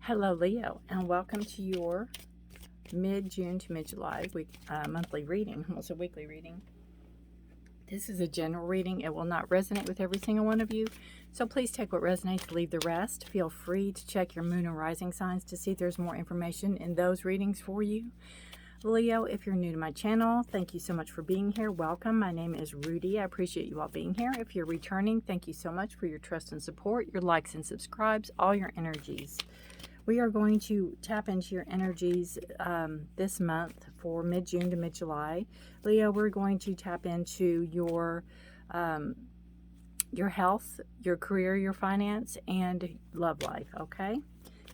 Hello, Leo, and welcome to your mid-June to mid-July monthly reading, almost a weekly reading. This is a general reading. It will not resonate with every single one of you, so please take what resonates, leave the rest. Feel free to check your moon and rising signs to see if there's more information in those readings for you. Leo, if you're new to my channel, thank you so much for being here. Welcome. My name is Rudi. I appreciate you all being here. If you're returning, thank you so much for your trust and support, your likes and subscribes, all your energies. We are going to tap into your energies this month for mid-June to mid-July. Leo, we're going to tap into your health, your career, your finance, and love life, okay?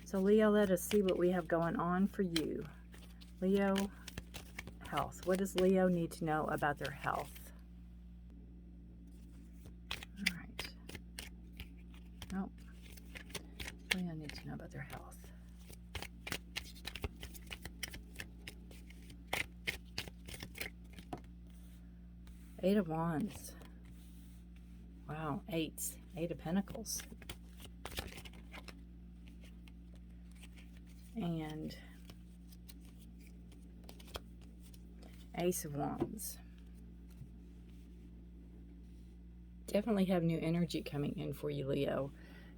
So, Leo, let us see what we have going on for you. Leo, health. What does Leo need to know about their health? All right. Nope. Leo needs to know about their health. Eight of Wands. Wow, eights. Eight of Pentacles. And Ace of Wands. Definitely have new energy coming in for you, Leo.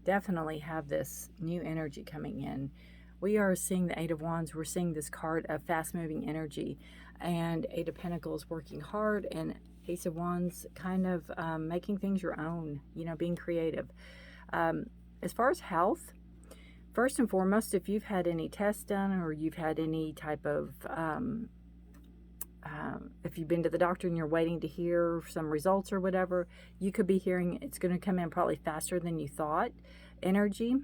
Definitely have this new energy coming in. We are seeing the Eight of Wands. We're seeing this card of fast-moving energy. And Eight of Pentacles working hard. And Ace of Wands kind of making things your own. You know, being creative. As far as health, first and foremost, if you've had any tests done or you've had any type of... if you've been to the doctor and you're waiting to hear some results or whatever, you could be hearing it's going to come in probably faster than you thought, energy.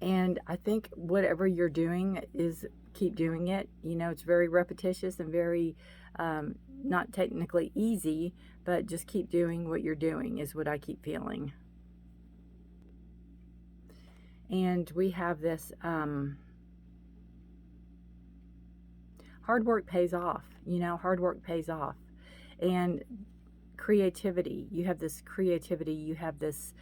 And I think whatever you're doing is keep doing it. You know, it's very repetitious and very not technically easy, but just keep doing what you're doing is what I keep feeling. And we have this... hard work pays off, you know, hard work pays off. And creativity, you have this creativity, you have this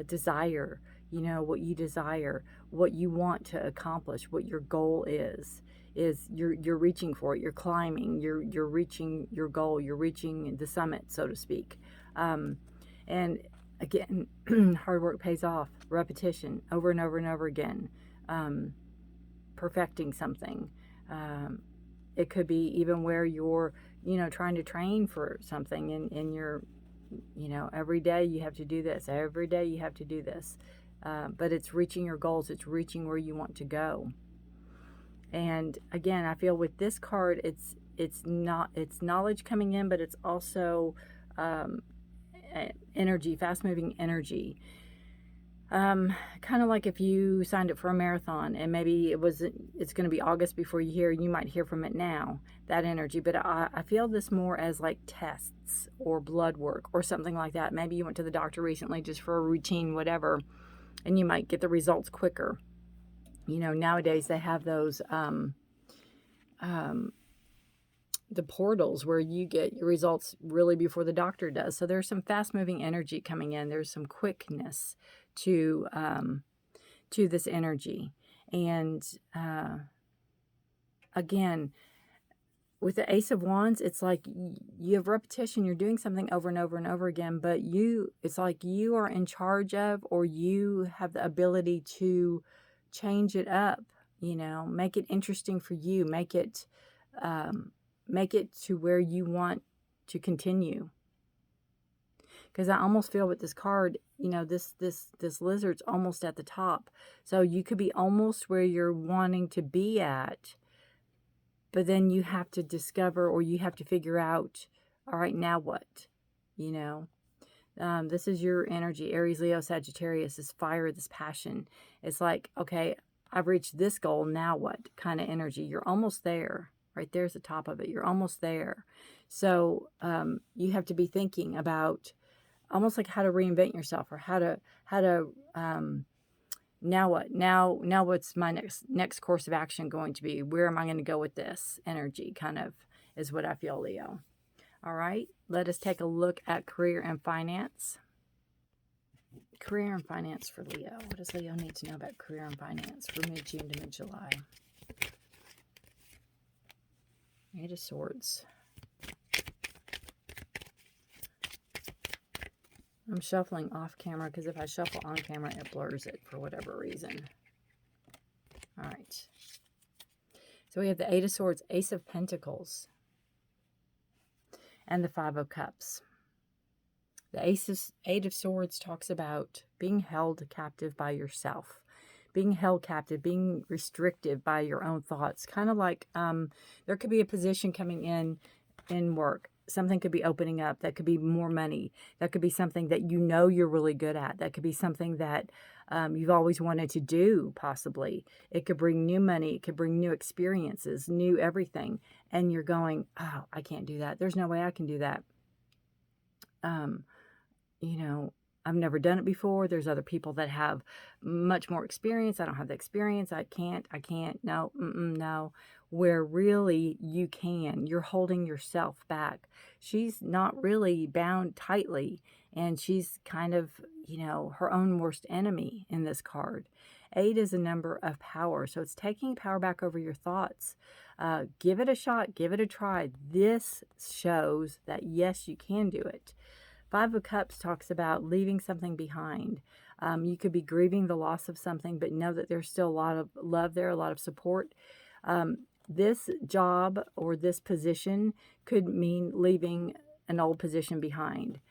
desire, you know, what you desire, what you want to accomplish, what your goal is you're reaching for it, you're climbing, you're reaching your goal, you're reaching the summit, so to speak. And again, hard work pays off, repetition, over and over and over again, perfecting something. It could be even where you're, you know, trying to train for something and you're, you know, every day you have to do this. Every day you have to do this. But it's reaching your goals. It's reaching where you want to go. And again, I feel with this card, it's knowledge coming in, but it's also energy, fast-moving energy. Kind of like if you signed up for a marathon and maybe it's going to be August before you might hear from it now, that energy. But I feel this more as like tests or blood work or something like that. Maybe you went to the doctor recently just for a routine, whatever, and you might get the results quicker. You know, nowadays they have those, the portals where you get your results really before the doctor does. So there's some fast-moving energy coming in. There's some quickness to this energy. And again, with the Ace of Wands, it's like you have repetition. You're doing something over and over and over again, but it's like you are in charge of, or you have the ability to change it up, you know, make it interesting for you, make it to where you want to continue. Because I almost feel with this card, you know, this lizard's almost at the top. So you could be almost where you're wanting to be at, but then you have to discover, or you have to figure out, all right, now what? You know, this is your energy, Aries, Leo, Sagittarius, this fire, this passion. It's like, okay, I've reached this goal, now what kind of energy? You're almost there. Right there's the top of it. You're almost there. So you have to be thinking about almost like how to reinvent yourself, or how to now what? Now what's my next course of action going to be? Where am I going to go with this energy? Kind of is what I feel, Leo. All right, let us take a look at career and finance. Career and finance for Leo. What does Leo need to know about career and finance for mid-June to mid-July? Eight of Swords. I'm shuffling off camera because if I shuffle on camera, it blurs it for whatever reason. All right. So we have the Eight of Swords, Ace of Pentacles, and the Five of Cups. The Eight of Swords talks about being held captive by yourself, being held captive, being restrictive by your own thoughts. Kind of like there could be a position coming in work. Something could be opening up. That could be more money. That could be something that you know you're really good at. That could be something that you've always wanted to do, possibly. It could bring new money. It could bring new experiences, new everything. And you're going, oh, I can't do that. There's no way I can do that. You know, I've never done it before. There's other people that have much more experience. I don't have the experience. I can't. No, no. Where really you can. You're holding yourself back. She's not really bound tightly, and she's kind of, you know, her own worst enemy in this card. 8 is a number of power, so it's taking power back over your thoughts. Give it a shot. Give it a try. This shows that, yes, you can do it. Five of Cups talks about leaving something behind. You could be grieving the loss of something, but know that there's still a lot of love there, a lot of support. This job or this position could mean leaving an old position behind.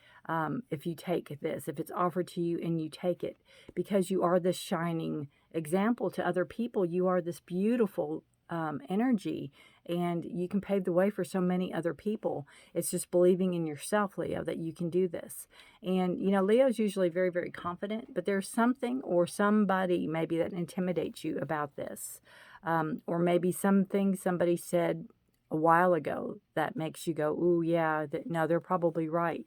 If you take this, if it's offered to you and you take it, because you are this shining example to other people, you are this beautiful energy, and you can pave the way for so many other people. It's just believing in yourself, Leo, that you can do this. And, you know, Leo's usually very, very confident, but there's something or somebody maybe that intimidates you about this. Or maybe something somebody said a while ago that makes you go, ooh, yeah, no, they're probably right.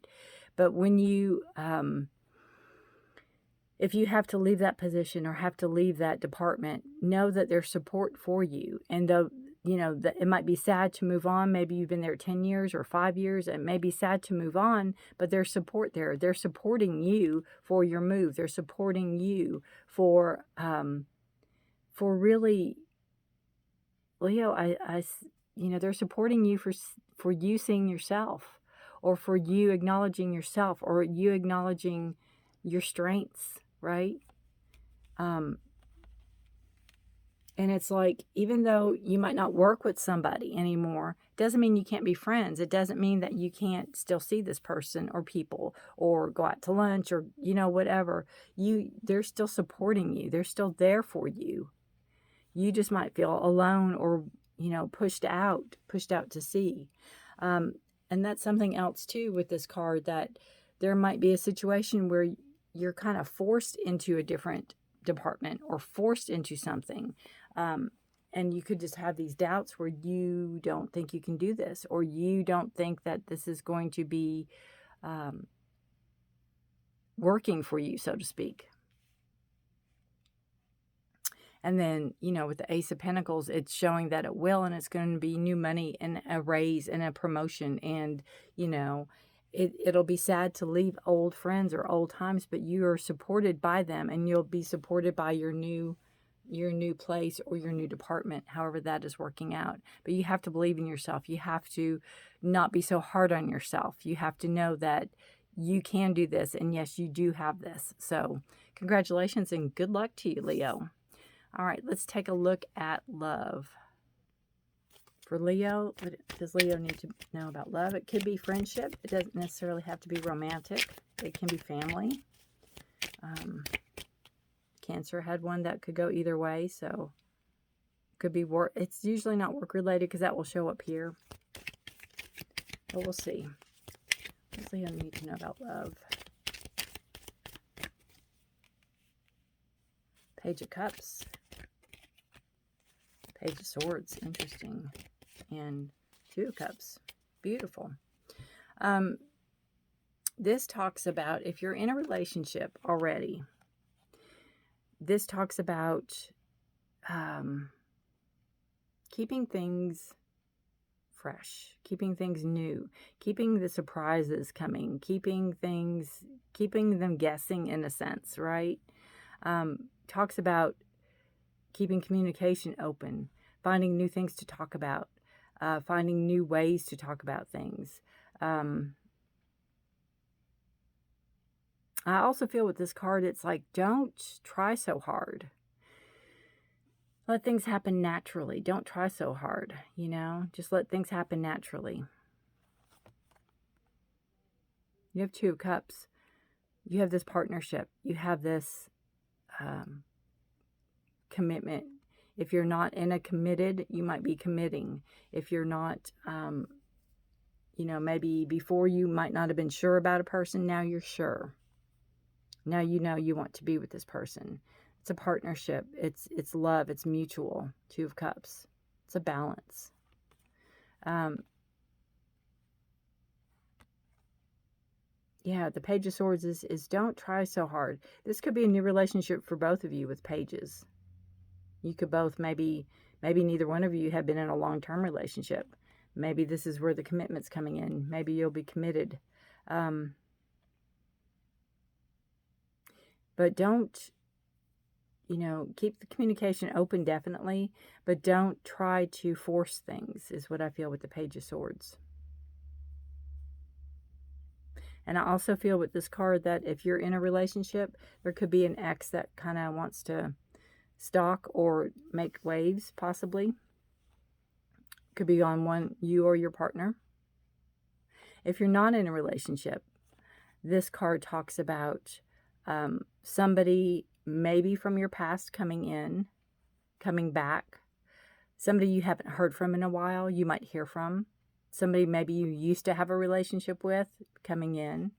But when you, if you have to leave that position or have to leave that department, know that there's support for you. And though, you know, that it might be sad to move on. Maybe you've been there 10 years or 5 years. It may be sad to move on, but there's support there. They're supporting you for your move. They're supporting you for really, Leo, you know, they're supporting you for you seeing yourself, or for you acknowledging yourself, or you acknowledging your strengths, right? And it's like, even though you might not work with somebody anymore, doesn't mean you can't be friends. It doesn't mean that you can't still see this person or people, or go out to lunch, or, you know, whatever. They're still supporting you. They're still there for you. You just might feel alone, or, you know, pushed out to sea. And that's something else too with this card, that there might be a situation where you're kind of forced into a different department or forced into something. And you could just have these doubts where you don't think you can do this, or you don't think that this is going to be working for you, so to speak. And then, you know, with the Ace of Pentacles, it's showing that it will, and it's going to be new money and a raise and a promotion. And, you know, it'll be sad to leave old friends or old times, but you are supported by them, and you'll be supported by your new place or your new department, however that is working out. But you have to believe in yourself. You have to not be so hard on yourself. You have to know that you can do this, and yes, you do have this. So congratulations and good luck to you, Leo. All right, let's take a look at love. For Leo, what does Leo need to know about love? It could be friendship. It doesn't necessarily have to be romantic. It can be family. Cancer had one that could go either way, so it could be work. It's usually not work-related because that will show up here. But we'll see. What does Leo need to know about love? Page of Cups. Page of Swords, interesting. And Two of Cups, beautiful. This talks about, if you're in a relationship already, this talks about keeping things fresh, keeping things new, keeping the surprises coming, keeping them guessing in a sense, right? Talks about keeping communication open, finding new things to talk about, finding new ways to talk about things. I also feel with this card, it's like, don't try so hard. Let things happen naturally. Don't try so hard, you know? Just let things happen naturally. You have Two of Cups. You have this partnership. You have this commitment. If you're not in a committed, you might be committing. If you're not, you know, maybe before you might not have been sure about a person, now you're sure. Now you know you want to be with this person. It's a partnership. It's love. It's mutual. Two of Cups. It's a balance. Yeah, the Page of Swords is don't try so hard. This could be a new relationship for both of you with pages. You could both maybe neither one of you have been in a long-term relationship. Maybe this is where the commitment's coming in. Maybe you'll be committed. But don't, you know, keep the communication open definitely, but don't try to force things is what I feel with the Page of Swords. And I also feel with this card that if you're in a relationship, there could be an ex that kind of wants to stalk or make waves, possibly. Could be on you or your partner. If you're not in a relationship, this card talks about somebody maybe from your past coming back. Somebody you haven't heard from in a while, you might hear from. Somebody maybe you used to have a relationship with coming in.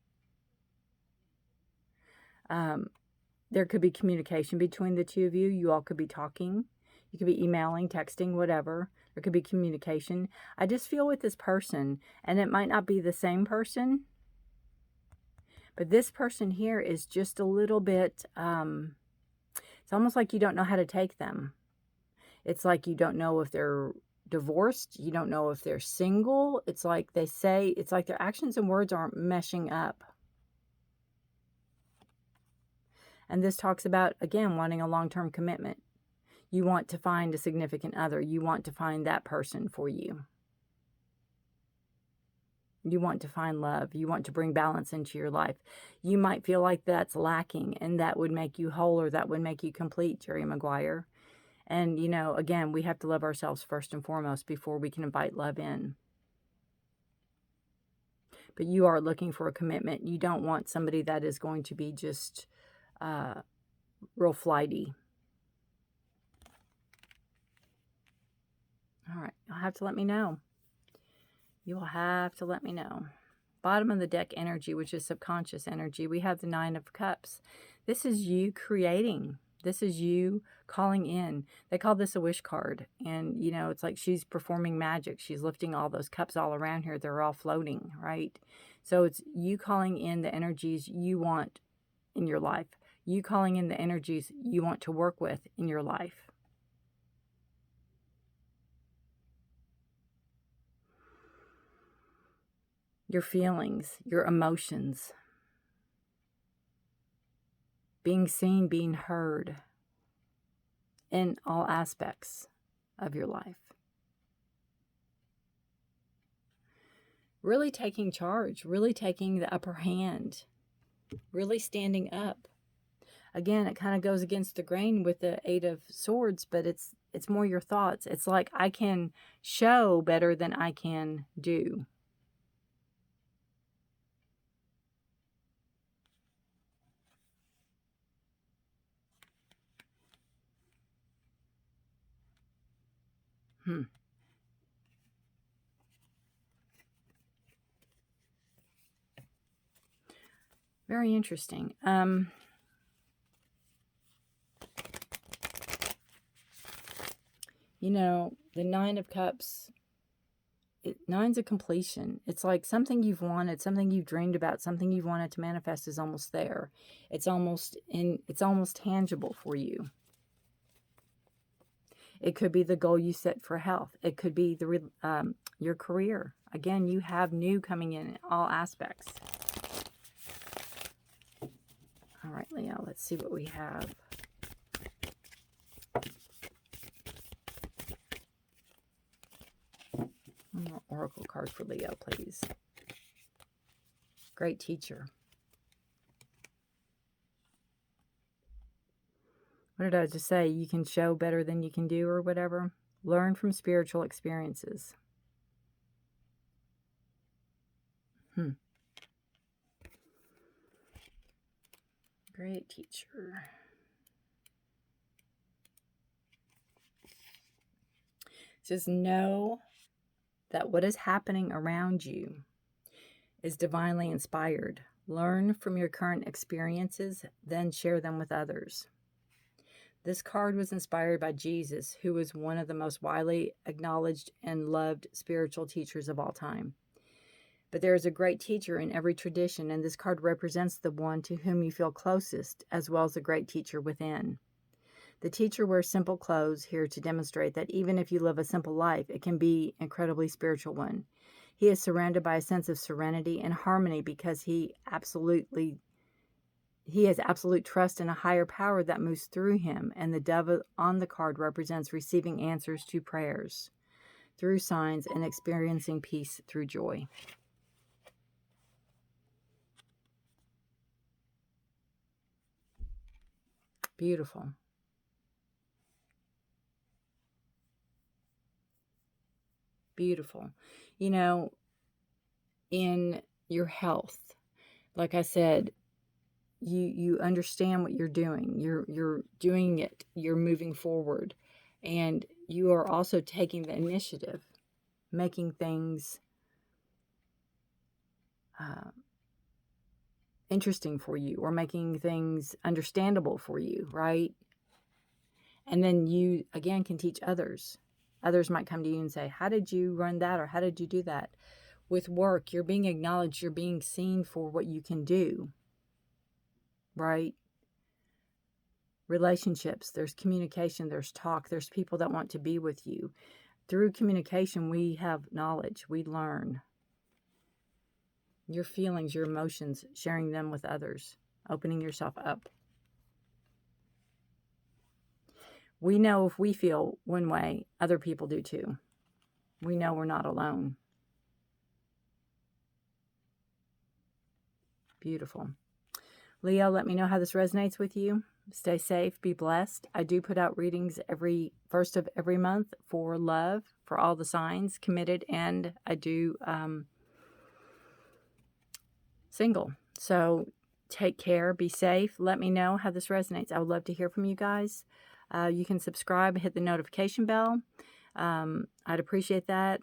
There could be communication between the two of you. You all could be talking. You could be emailing, texting, whatever. There could be communication. I just feel with this person, and it might not be the same person, but this person here is just a little bit, it's almost like you don't know how to take them. It's like you don't know if they're divorced. You don't know if they're single. It's like it's like their actions and words aren't meshing up. And this talks about, again, wanting a long-term commitment. You want to find a significant other. You want to find that person for you. You want to find love. You want to bring balance into your life. You might feel like that's lacking, and that would make you whole, or that would make you complete, Jerry Maguire. And, you know, again, we have to love ourselves first and foremost before we can invite love in. But you are looking for a commitment. You don't want somebody that is going to be just real flighty. All right. You'll have to let me know. You will have to let me know. Bottom of the deck energy, which is subconscious energy, we have the Nine of Cups. This is you creating. This is you calling in. They call this a wish card. And, you know, it's like she's performing magic. She's lifting all those cups all around here. They're all floating, right? So it's you calling in the energies you want in your life. You calling in the energies you want to work with in your life. Your feelings, your emotions. Being seen, being heard in all aspects of your life. Really taking charge, really taking the upper hand, really standing up. Again, it kind of goes against the grain with the Eight of Swords, but it's more your thoughts. It's like I can show better than I can do. Very interesting. You know, the Nine of Cups, nine's a completion. It's like something you've wanted, something you've dreamed about, something you've wanted to manifest is almost there. It's almost tangible for you. It could be the goal you set for health. It could be your career. Again, you have new coming in all aspects. All right, Leo, let's see what we have. One more oracle card for Leo, please. Great teacher. What did I just say? You can show better than you can do or whatever. Learn from spiritual experiences. Great teacher. Just know that what is happening around you is divinely inspired. Learn from your current experiences, then share them with others. This card was inspired by Jesus, who was one of the most widely acknowledged and loved spiritual teachers of all time. But there is a great teacher in every tradition, and this card represents the one to whom you feel closest, as well as a great teacher within. The teacher wears simple clothes here to demonstrate that even if you live a simple life, it can be an incredibly spiritual one. He is surrounded by a sense of serenity and harmony because he has absolute trust in a higher power that moves through him, and the dove on the card represents receiving answers to prayers through signs and experiencing peace through joy. Beautiful. Beautiful. You know, in your health, like I said, you understand what you're doing. You're doing it. You're moving forward. And you are also taking the initiative, making things interesting for you, or making things understandable for you, right? And then you, again, can teach others. Others might come to you and say, how did you run that? Or how did you do that? With work, you're being acknowledged. You're being seen for what you can do, right? Relationships, there's communication, there's talk, there's people that want to be with you. Through communication, we have knowledge, we learn. Your feelings, your emotions, sharing them with others, opening yourself up. We know if we feel one way, other people do too. We know we're not alone. Beautiful. Leo, let me know how this resonates with you. Stay safe, be blessed. I do put out readings every first of every month for love, for all the signs, committed, and I do single. So take care, be safe. Let me know how this resonates. I would love to hear from you guys. You can subscribe, hit the notification bell. I'd appreciate that.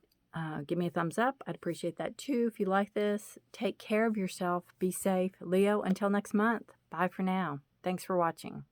Give me a thumbs up. I'd appreciate that too if you like this. Take care of yourself. Be safe. Leo, until next month. Bye for now. Thanks for watching.